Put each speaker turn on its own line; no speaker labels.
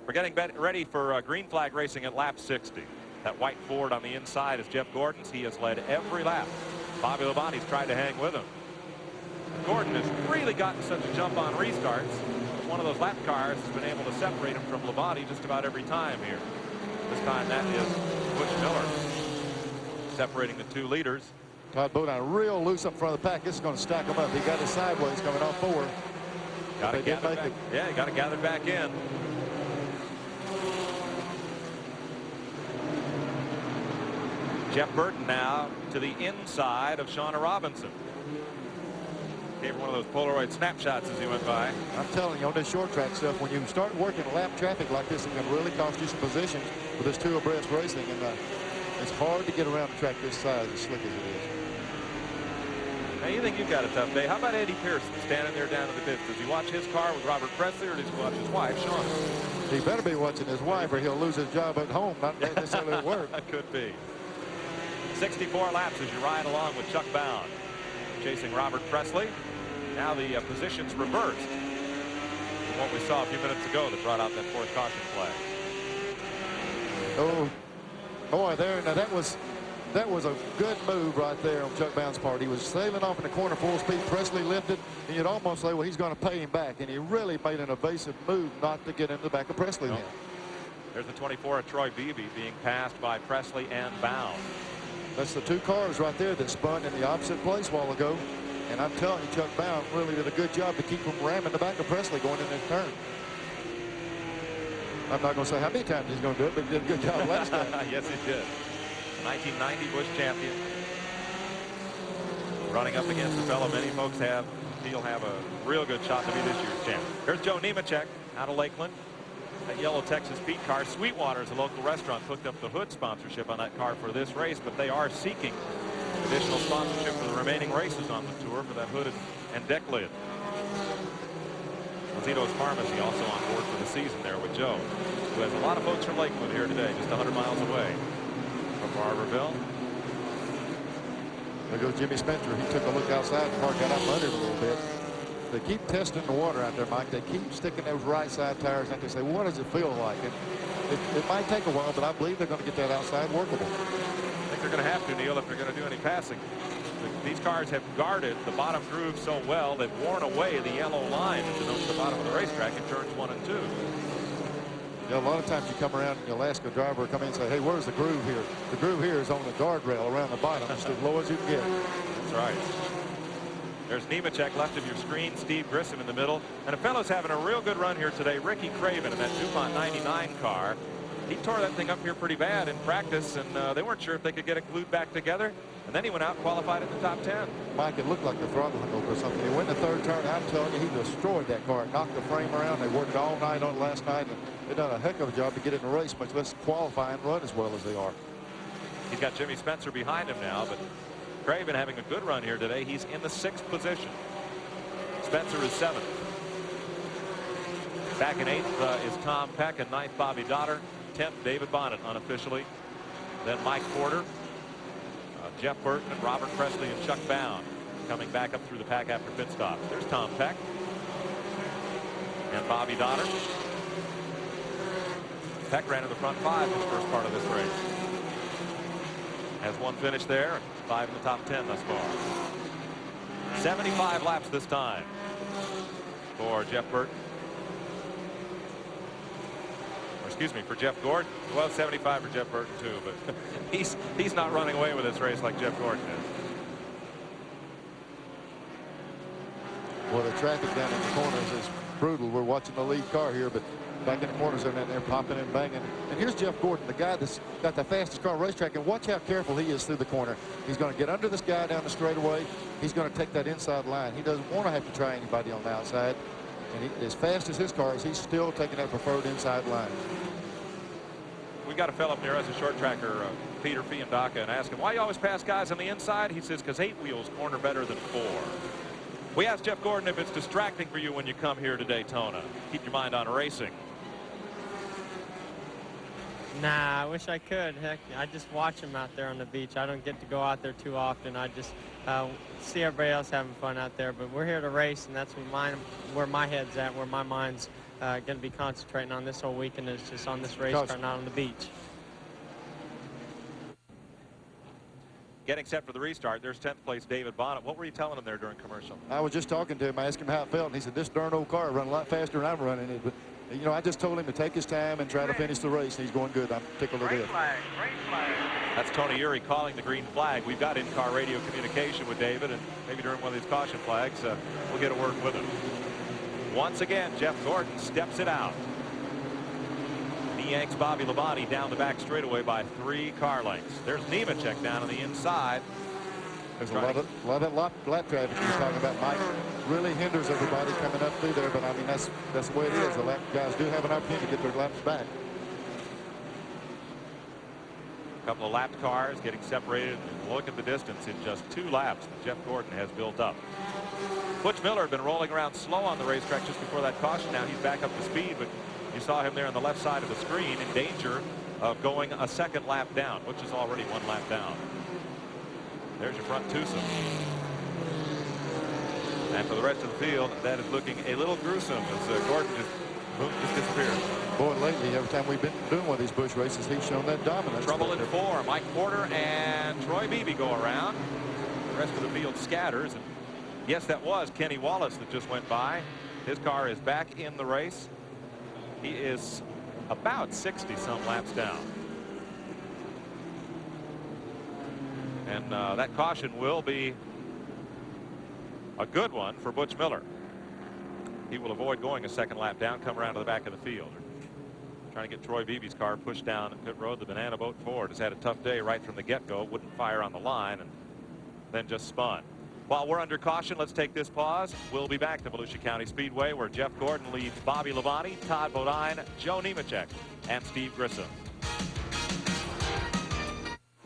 We're getting ready for green flag racing at lap 60. That white Ford on the inside is Jeff Gordon's. He has led every lap. Bobby Labonte's tried to hang with him. Gordon has really gotten such a jump on restarts. One of those lap cars has been able to separate him from Labonte just about every time here. This time that is Butch Miller separating the two leaders.
Todd Bodine real loose up front of the pack. This is going to stack him up. He got his sideways coming off forward.
Got to gather back. Yeah, got to gather back in. Jeff Burton now to the inside of Shauna Robinson. Gave her one of those Polaroid snapshots as he went by.
I'm telling you, on this short track stuff, when you start working lap traffic like this, it can really cost you some positions with this two abreast racing. And it's hard to get around the track this size, as slick as it is.
Now, you think you've got a tough day. How about Eddie Pearson standing there down in the pits? Does he watch his car with Robert Presley, or does he watch his wife, Shauna?
He better be watching his wife, or he'll lose his job at home, not necessarily at work.
That could be. 64 laps as you ride along with Chuck Bound chasing Robert Presley. Now the positions reversed from what we saw a few minutes ago that brought out that fourth caution flag.
Oh, boy, there. Now that was a good move right there on Chuck Bound's part. He was sailing off in the corner full speed. Presley lifted, and you'd almost say, well, he's going to pay him back. And he really made an evasive move not to get into the back of Presley.
Nope. There's the 24 of Troy Beebe being passed by Presley and Bound.
That's the two cars right there that spun in the opposite place a while ago. And I'm telling you, Chuck Bound really did a good job to keep him ramming the back of Presley going in this turn. I'm not going to say how many times he's going to do it, but he did a good job last time.
Yes, he did. 1990 Busch champion. Running up against a fellow many folks he'll have a real good shot to be this year's champ. Here's Joe Nemechek out of Lakeland. That yellow Texas Pete car. Sweetwater is a local restaurant, hooked up the Hood sponsorship on that car for this race, but they are seeking additional sponsorship for the remaining races on the tour for that hood and deck lid. Lozito's Pharmacy also on board for the season there with Joe, who has a lot of folks from Lakewood here today, just 100 miles away from Barberville.
There goes Jimmy Spencer. He took a look outside. The car got up under it a little bit. They keep testing the water out there, Mike. They keep sticking those right side tires out. They say, what does it feel like? And it might take a while, but I believe they're going to get that outside workable.
I think they're going to have to, Neil, if they're going to do any passing. These cars have guarded the bottom groove so well they've worn away the yellow line at the bottom of the racetrack in turns 1 and 2.
You know, a lot of times you come around and you'll ask a driver to come in and say, hey, where's the groove here? The groove here is on the guardrail around the bottom. It's as low as you can get.
That's right. There's Nemechek left of your screen, Steve Grissom in the middle. And a fellow's having a real good run here today. Ricky Craven in that DuPont 99 car. He tore that thing up here pretty bad in practice, and they weren't sure if they could get it glued back together. And then he went out and qualified in the top 10.
Mike, it looked like the throttle hung over or something. He went in the third turn. I'm telling you, he destroyed that car. Knocked the frame around. They worked all night on it last night, and they've done a heck of a job to get in the race, much less qualify and run as well as they are.
He's got Jimmy Spencer behind him now, but Craven having a good run here today. He's in the 6th position. Spencer is 7th. Back in 8th is Tom Peck, and 9th Bobby Dotter. 10th David Bonnet unofficially. Then Mike Porter, Jeff Burton, and Robert Presley and Chuck Bound coming back up through the pack after pit stop. There's Tom Peck and Bobby Dotter. Peck ran in the front 5 in the first part of this race. Has one finish there, 5 in the top 10 thus far. 75 laps this time for Jeff Burton. Excuse me, for Jeff Gordon. Well, 75 for Jeff Burton too, but he's not running away with this race like Jeff Gordon is.
Well, the traffic down in the corners is brutal. We're watching the lead car here, but back in the corners they're popping and banging. And here's Jeff Gordon, the guy that's got the fastest car on the racetrack, and watch how careful he is through the corner. He's going to get under this guy down the straightaway. He's going to take that inside line. He doesn't want to have to try anybody on the outside. And as fast as his car is, he's still taking that preferred inside line.
We got a fellow up near us, a short tracker, Peter Fiandaca, and asked him, why you always pass guys on the inside? He says, because 8 wheels corner better than 4. We asked Jeff Gordon if it's distracting for you when you come here to Daytona. Keep your mind on racing.
Nah, I wish I could. Heck, I just watch them out there on the beach. I don't get to go out there too often. I just see everybody else having fun out there. But we're here to race, and that's where my head's at, where my mind's going to be concentrating on this whole weekend is just on this race car, not on the beach.
Getting set for the restart. There's 10th place David Bonnet. What were you telling him there during commercial?
I was just talking to him. I asked him how it felt, and he said, this darn old car run a lot faster than I'm running it. But, you know, I just told him to take his time and try to finish the race, and he's going good. I'm tickled to death.
That's Tony Uri calling the green flag. We've got in-car radio communication with David, and maybe during one of these caution flags, we'll get a word with him. Once again, Jeff Gordon steps it out. He yanks Bobby Labonte down the back straightaway by 3 car lengths. There's Nemechek down on the inside.
There's a lot of lap traffic he's talking about, Mike. Really hinders everybody coming up through there, but I mean, that's the way it is. The lap guys do have an opportunity to get their laps back.
A couple of lapped cars getting separated. Look at the distance in just 2 laps that Jeff Gordon has built up. Butch Miller had been rolling around slow on the racetrack just before that caution. Now he's back up to speed, but you saw him there on the left side of the screen in danger of going a 2nd lap down, which is already 1 lap down. There's your front twosome. And for the rest of the field, that is looking a little gruesome as Gordon just disappeared.
Boy, lately, every time we've been doing one of these Busch races, he's shown that dominance.
Trouble in 4. Mike Porter and Troy Beebe go around. The rest of the field scatters. And yes, that was Kenny Wallace that just went by. His car is back in the race. He is about 60-some laps down. And that caution will be a good one for Butch Miller. He will avoid going a 2nd lap down, come around to the back of the field. Trying to get Troy Beebe's car pushed down at pit road. The Banana Boat Ford has had a tough day right from the get-go. Wouldn't fire on the line and then just spun. While we're under caution, let's take this pause. We'll be back to Volusia County Speedway, where Jeff Gordon leads Bobby Labonte, Todd Bodine, Joe Nemechek, and Steve Grissom.